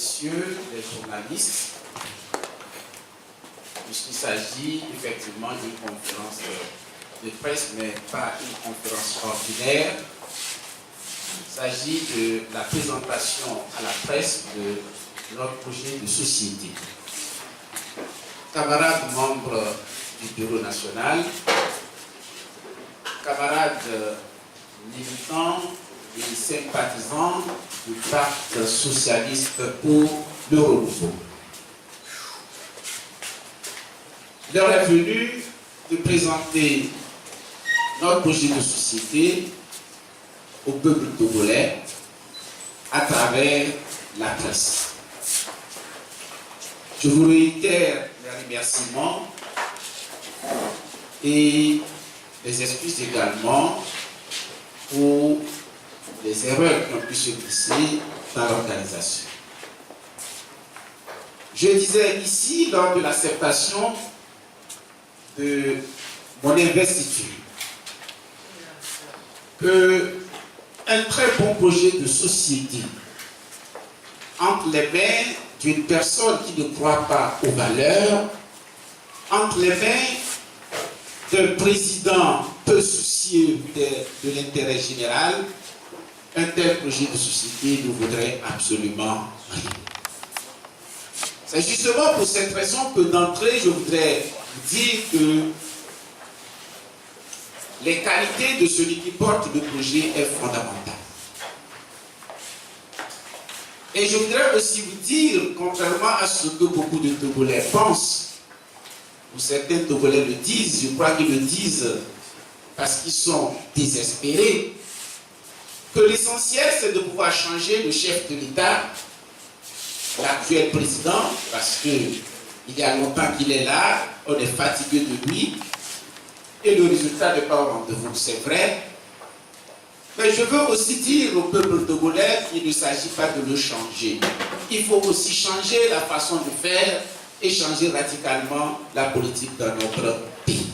messieurs les journalistes, puisqu'il s'agit effectivement d'une conférence de presse, mais pas une conférence ordinaire. Il s'agit de la présentation à la presse de notre projet de société. Camarades membres du Bureau national, camarades militants et sympathisants du Parti socialiste pour le renouveau. L'heure est venue de présenter notre projet de société au peuple togolais à travers la presse. Je vous réitère les remerciements et les excuses également pour les erreurs qui ont pu se glisser dans l'organisation. Je disais ici, lors de l'acceptation de mon investiture, qu'un très bon projet de société entre les mains d'une personne qui ne croit pas aux valeurs, entre les mains d'un président peu soucieux de l'intérêt général, un tel projet de société ne vaudrait absolument rien. C'est justement pour cette raison que d'entrée, je voudrais vous dire que les qualités de celui qui porte le projet est fondamentale. Et je voudrais aussi vous dire, contrairement à ce que beaucoup de Togolais pensent, ou certains Togolais le disent, je crois qu'ils le disent parce qu'ils sont désespérés, que l'essentiel c'est de pouvoir changer le chef de l'État, l'actuel président, parce qu'il y a longtemps qu'il est là, on est fatigué de lui, et le résultat n'est pas au rendez-vous, c'est vrai. Mais je veux aussi dire au peuple togolais qu'il ne s'agit pas de le changer. Il faut aussi changer la façon de faire et changer radicalement la politique dans notre pays.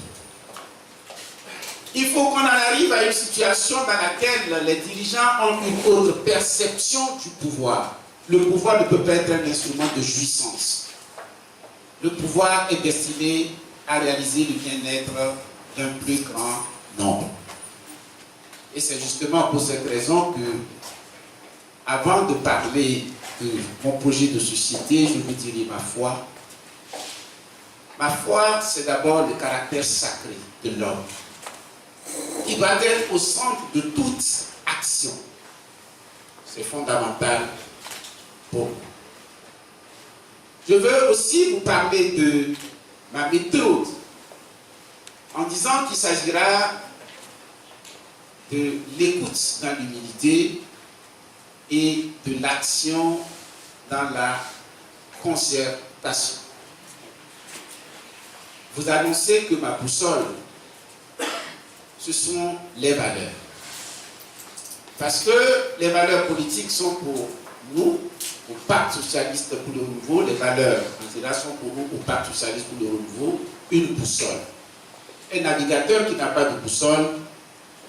Il faut qu'on en arrive à une situation dans laquelle les dirigeants ont une autre perception du pouvoir. Le pouvoir ne peut pas être un instrument de jouissance. Le pouvoir est destiné à réaliser le bien-être d'un plus grand nombre. Et c'est justement pour cette raison que, avant de parler de mon projet de société, je vous dirai ma foi. Ma foi, c'est d'abord le caractère sacré de l'homme, qui doit être au centre de toute action. C'est fondamental pour moi. Je veux aussi vous parler de ma méthode, en disant qu'il s'agira de l'écoute dans l'humilité et de l'action dans la concertation. Vous annoncez que ma boussole, ce sont les valeurs. Parce que les valeurs politiques sont pour nous, au Pacte socialiste pour le renouveau, les valeurs en général sont pour nous, au Pacte socialiste pour le renouveau, une boussole. Un navigateur qui n'a pas de boussole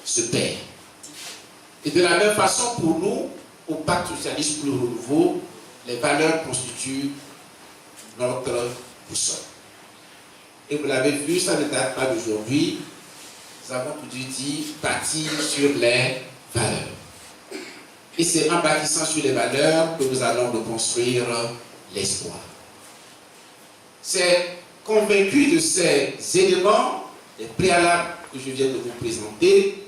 se perd. Et de la même façon, pour nous, au Pacte socialiste pour le renouveau, les valeurs constituent notre boussole. Et vous l'avez vu, ça ne date pas d'aujourd'hui. Nous avons tout dit bâtir sur les valeurs. Et c'est en bâtissant sur les valeurs que nous allons reconstruire l'espoir. C'est convaincu de ces éléments, les préalables que je viens de vous présenter,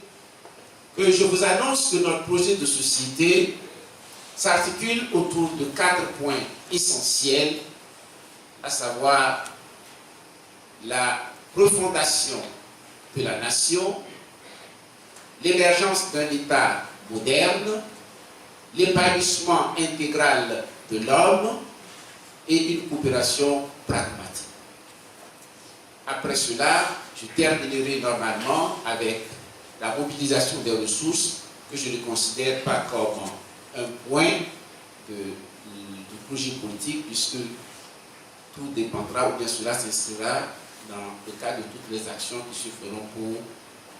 que je vous annonce que notre projet de société s'articule autour de 4 points essentiels, à savoir la refondation de la nation, l'émergence d'un État moderne, l'épanouissement intégral de l'homme et une coopération pragmatique. Après cela, je terminerai normalement avec la mobilisation des ressources que je ne considère pas comme un point du projet politique, puisque tout dépendra, ou bien cela s'inscrira dans le cadre de toutes les actions qui se feront pour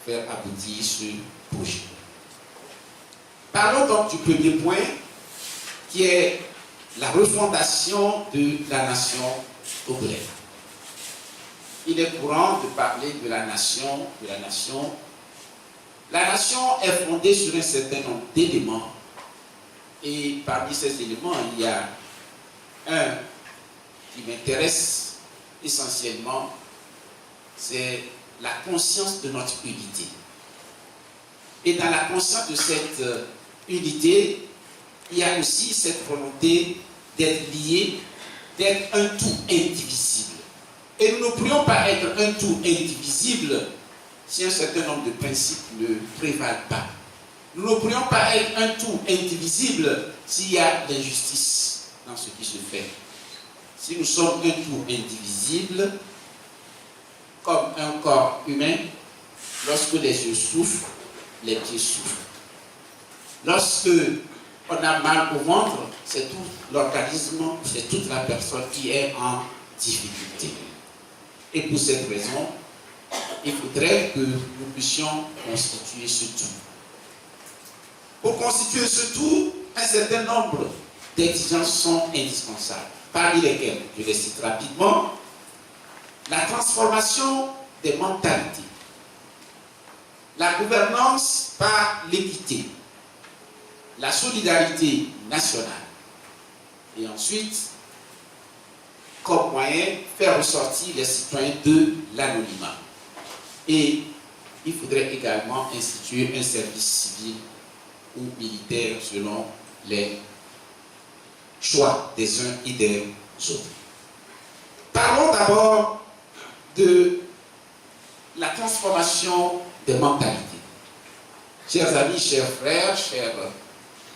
faire aboutir ce projet. Parlons donc du premier point, qui est la refondation de la nation togolaise. Il est courant de parler de la nation, La nation est fondée sur un certain nombre d'éléments. Et parmi ces éléments, il y a un qui m'intéresse essentiellement, c'est la conscience de notre unité. Et dans la conscience de cette unité, il y a aussi cette volonté d'être lié, d'être un tout indivisible. Et nous ne pourrions pas être un tout indivisible si un certain nombre de principes ne prévalent pas. Nous ne pourrions pas être un tout indivisible s'il y a l'injustice dans ce qui se fait. Si nous sommes un tout indivisible, comme un corps humain, lorsque les yeux souffrent, les pieds souffrent. Lorsque on a mal au ventre, c'est tout l'organisme, c'est toute la personne qui est en difficulté. Et pour cette raison, il faudrait que nous puissions constituer ce tout. Pour constituer ce tout, un certain nombre d'exigences sont indispensables, parmi lesquelles, je les cite rapidement, la transformation des mentalités, la gouvernance par l'équité, la solidarité nationale, et ensuite, comme moyen, faire ressortir les citoyens de l'anonymat. Et il faudrait également instituer un service civil ou militaire selon les choix des uns et des autres. Parlons d'abord de la transformation des mentalités. Chers amis, chers frères, chers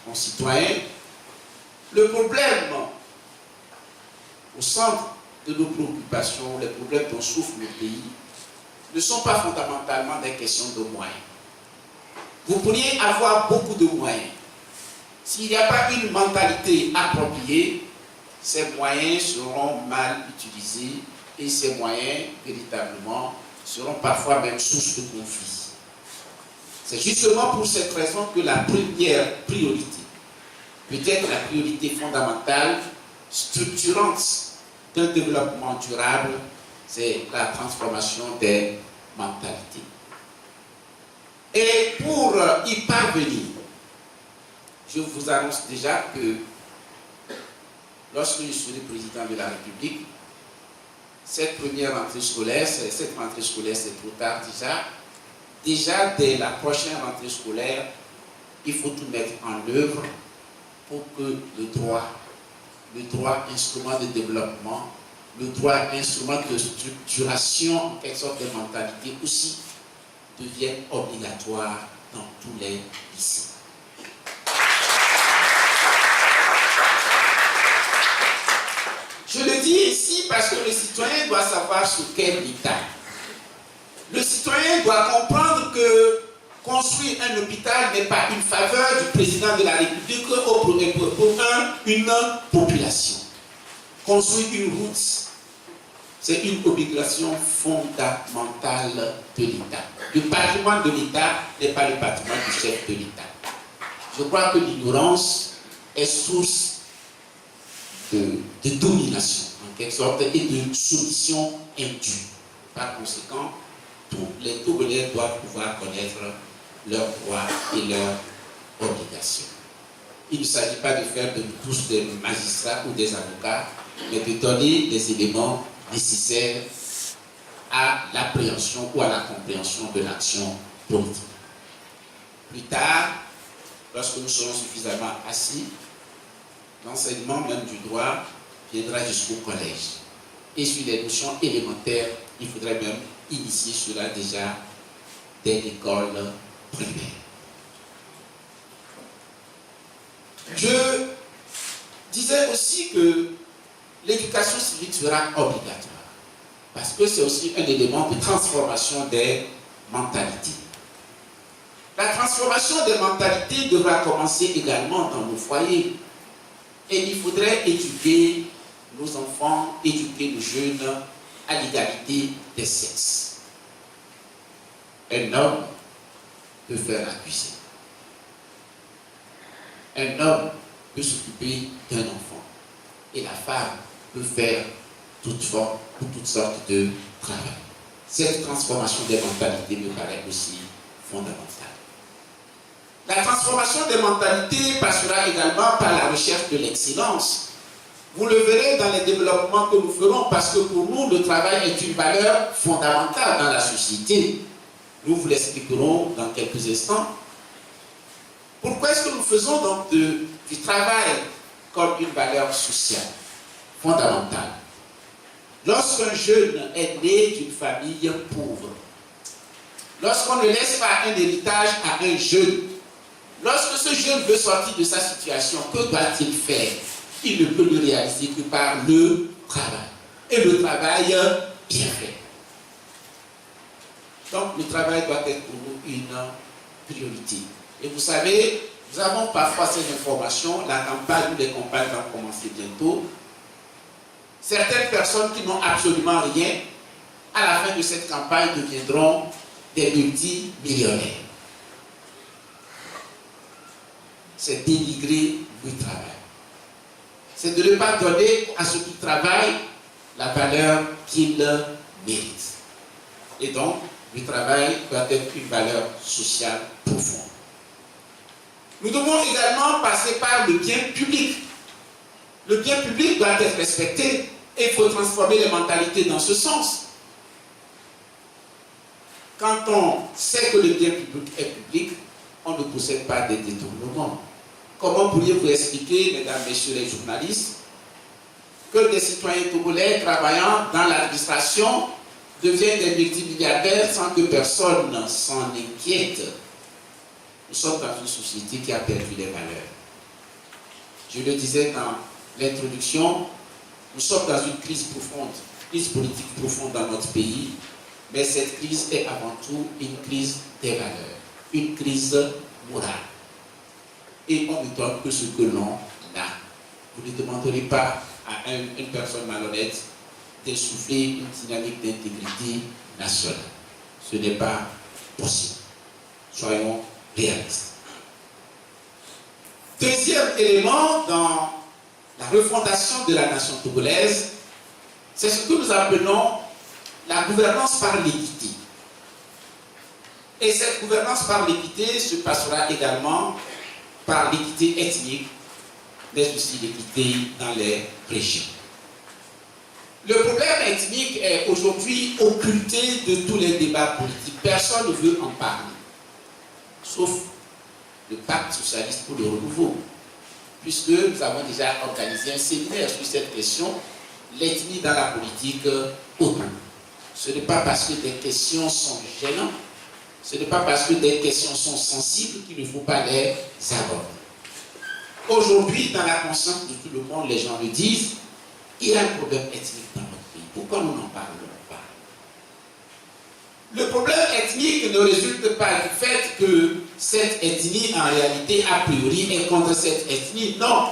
concitoyens, le problème au centre de nos préoccupations, les problèmes dont souffre le pays, ne sont pas fondamentalement des questions de moyens. Vous pourriez avoir beaucoup de moyens. S'il n'y a pas une mentalité appropriée, ces moyens seront mal utilisés et ces moyens, véritablement, seront parfois même source de conflits. C'est justement pour cette raison que la première priorité, peut-être la priorité fondamentale, structurante d'un développement durable, c'est la transformation des mentalités. Et pour y parvenir, je vous annonce déjà que lorsque je serai président de la République, cette première rentrée scolaire, cette rentrée scolaire c'est trop tard déjà dès la prochaine rentrée scolaire, il faut tout mettre en œuvre pour que le droit instrument de développement, le droit instrument de structuration, en quelque sorte de mentalité aussi, devienne obligatoire dans tous les lycées. Je le dis ici parce que le citoyen doit savoir sur quel état. Le citoyen doit comprendre que construire un hôpital n'est pas une faveur du président de la République pour une population. Construire une route, c'est une obligation fondamentale de l'État. Le patrimoine de l'État n'est pas le patrimoine du chef de l'État. Je crois que l'ignorance est source de domination, en quelque sorte, et de soumission indue. Par conséquent, tous les Togolais doivent pouvoir connaître leurs droits et leurs obligations. Il ne s'agit pas de faire de nous tous des magistrats ou des avocats, mais de donner des éléments nécessaires à l'appréhension ou à la compréhension de l'action politique. Plus tard, lorsque nous serons suffisamment assis, l'enseignement même du droit viendra jusqu'au collège. Et sur les notions élémentaires, il faudrait même initier cela déjà dès l'école primaire. Je disais aussi que l'éducation civique sera obligatoire, parce que c'est aussi un élément de transformation des mentalités. La transformation des mentalités devra commencer également dans nos foyers. Et il faudrait éduquer nos enfants, éduquer nos jeunes à l'égalité des sexes. Un homme peut faire la cuisine. Un homme peut s'occuper d'un enfant. et la femme peut faire toute forme ou toutes sortes de travail. Cette transformation des mentalités me paraît aussi fondamentale. La transformation des mentalités passera également par la recherche de l'excellence. Vous le verrez dans les développements que nous ferons, parce que pour nous, le travail est une valeur fondamentale dans la société. Nous vous l'expliquerons dans quelques instants. Pourquoi est-ce que nous faisons donc du travail comme une valeur sociale fondamentale? Lorsqu'un jeune est né d'une famille pauvre, lorsqu'on ne laisse pas un héritage à un jeune, lorsque ce jeune veut sortir de sa situation, que doit-il faire? Il ne peut le réaliser que par le travail. Et le travail bien fait. Donc le travail doit être pour nous une priorité. Et vous savez, nous avons parfois ces informations, la campagne ou les campagnes vont commencer bientôt. Certaines personnes qui n'ont absolument rien, à la fin de cette campagne, deviendront des multimillionnaires. C'est dénigrer le travail. C'est de ne pas donner à ceux qui travaillent la valeur qu'ils méritent. Et donc, le travail doit être une valeur sociale profonde. Nous devons également passer par le bien public. Le bien public doit être respecté et il faut transformer les mentalités dans ce sens. Quand on sait que le bien public est public, on ne possède pas des détournements. Comment pourriez-vous expliquer, mesdames, messieurs les journalistes, que des citoyens togolais travaillant dans l'administration deviennent des multimilliardaires sans que personne s'en inquiète? Nous sommes dans une société qui a perdu les valeurs. Je le disais dans l'introduction, nous sommes dans une crise profonde, crise politique profonde dans notre pays, mais cette crise est avant tout une crise des valeurs, une crise morale. Et on ne donne que ce que l'on a. Vous ne demanderez pas à une personne malhonnête d'essouffler une dynamique d'intégrité nationale. Ce n'est pas possible. Soyons réalistes. Deuxième élément dans la refondation de la nation togolaise, c'est ce que nous appelons la gouvernance par l'équité. Et cette gouvernance par l'équité se passera également par l'équité ethnique, mais aussi l'équité dans les régions. Le problème ethnique est aujourd'hui occulté de tous les débats politiques. Personne ne veut en parler, sauf le pacte socialiste pour le renouveau, puisque nous avons déjà organisé un séminaire sur cette question, l'ethnie dans la politique autonome. Ce n'est pas parce que des questions sont gênantes, ce n'est pas parce que des questions sont sensibles qu'il ne faut pas les aborder. Aujourd'hui, dans la conscience de tout le monde, les gens le disent, il y a un problème ethnique dans notre pays. Pourquoi nous n'en parlons pas? Le problème ethnique ne résulte pas du fait que cette ethnie, en réalité, a priori, est contre cette ethnie. Non.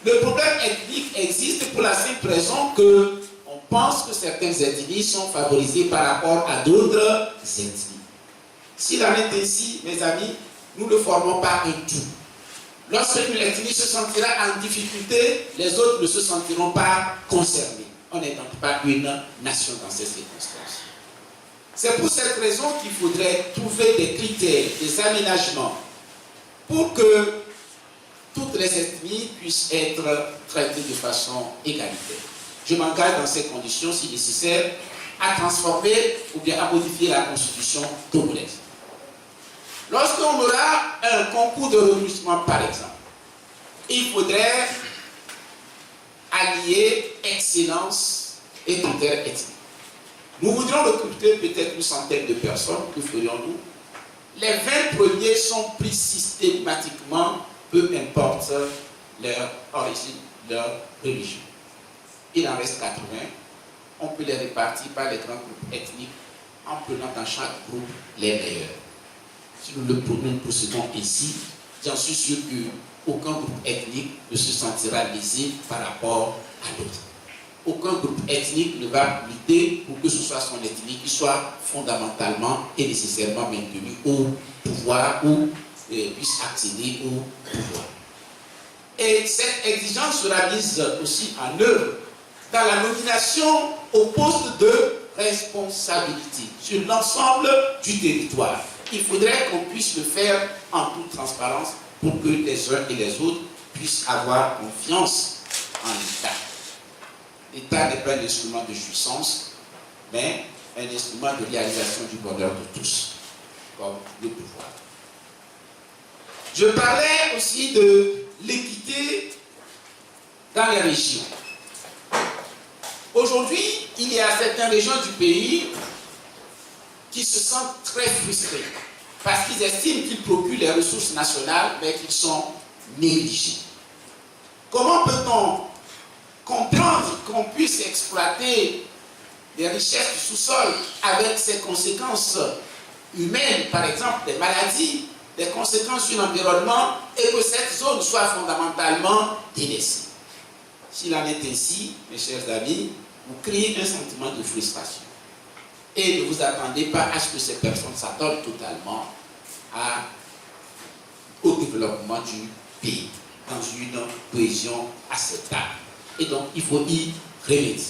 Le problème ethnique existe pour la simple raison que on pense que certaines ethnies sont favorisées par rapport à d'autres ethnies. S'il en est ainsi, mes amis, nous ne formons pas un tout. Lorsqu'une ethnie se sentira en difficulté, les autres ne se sentiront pas concernés. On n'est donc pas une nation dans ces circonstances. C'est pour cette raison qu'il faudrait trouver des critères, des aménagements, pour que toutes les ethnies puissent être traitées de façon égalitaire. Je m'engage dans ces conditions, si nécessaire, à transformer ou bien à modifier la constitution togolaise. Lorsqu'on aura un concours de recrutement, par exemple, il faudrait allier excellence et critères ethniques. Nous voudrions recruter peut-être une centaine de personnes, que ferions-nous? Les 20 premiers sont pris systématiquement, peu importe leur origine, leur religion. Il en reste 80. On peut les répartir par les grands groupes ethniques en prenant dans chaque groupe les meilleurs. Si nous procédons ainsi, j'en suis sûr qu'aucun groupe ethnique ne se sentira lésé par rapport à l'autre. Aucun groupe ethnique ne va lutter pour que ce soit son ethnie qui soit fondamentalement et nécessairement maintenue au pouvoir ou puisse accéder au pouvoir. Et cette exigence sera mise aussi en œuvre dans la nomination au poste de responsabilité sur l'ensemble du territoire. Il faudrait qu'on puisse le faire en toute transparence pour que les uns et les autres puissent avoir confiance en l'État. L'État n'est pas un instrument de jouissance, mais un instrument de réalisation du bonheur de tous, comme le pouvoir. Je parlais aussi de l'équité dans les régions. Aujourd'hui, il y a certaines régions du pays qui se sentent très frustrées parce qu'ils estiment qu'ils procurent les ressources nationales, mais qu'ils sont négligés. Comment peut-on comprendre qu'on puisse exploiter des richesses du sous-sol avec ses conséquences humaines, par exemple des maladies, des conséquences sur l'environnement, et que cette zone soit fondamentalement délaissée? S'il en est ainsi, mes chers amis, vous créez un sentiment de frustration. Et ne vous attendez pas à ce que ces personnes s'attendent totalement au développement du pays, dans une cohésion acceptable. Et donc, il faut y remédier.